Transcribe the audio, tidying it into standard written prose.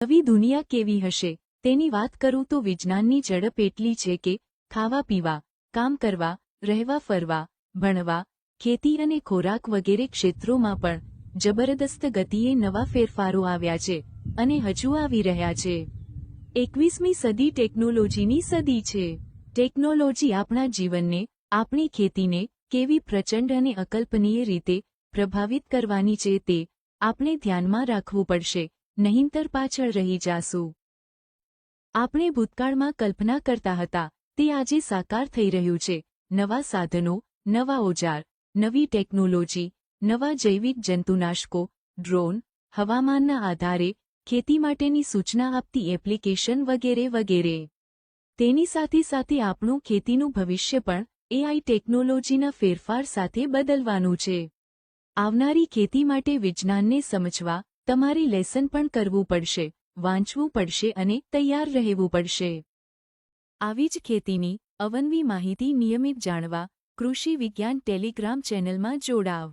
નવી દુનિયા કેવી હશે તેની વાત કરું તો વિજ્ઞાનની ઝડપ એટલી છે કે ખાવા પીવા, કામ કરવા, રહેવા ફરવા, ભણવા, ખેતી અને ખોરાક વગેરે ક્ષેત્રોમાં પણ જબરદસ્ત ગતિએ નવા ફેરફારો આવ્યા છે અને હજુ આવી રહ્યા છે। 21મી સદી ટેકનોલોજીની સદી છે। ટેકનોલોજી આપણા જીવનને, આપણી ખેતીને કેવી પ્રચંડ અને અકલ્પનીય રીતે પ્રભાવિત કરવાની છે તે આપણે ધ્યાનમાં રાખવું પડશે, નહીંતર પાછળ રહી જાશું। આપણે ભૂતકાળમાં કલ્પના કરતા હતા તે આજે સાકાર થઈ રહ્યું છે। નવા સાધનો, નવા ઓજાર, નવી ટેકનોલોજી, નવા જૈવિક જંતુનાશકો, ડ્રોન, હવામાનના આધારે ખેતી માટેની સૂચના આપતી એપ્લિકેશન વગેરે વગેરે। તેની સાથે સાથે આપણું ખેતીનું ભવિષ્ય પણ એઆઈ ટેકનોલોજીના ફેરફાર સાથે બદલવાનું છે। આવનારી ખેતી માટે વિજ્ઞાનને સમજવા તમારે લેસન પણ કરવું પડશે, વાંચવું પડશે અને તૈયાર રહેવું પડશે। આવી જ ખેતીની અવનવી માહિતી નિયમિત જાણવા કૃષિ વિજ્ઞાન ટેલિગ્રામ ચેનલમાં જોડાવ।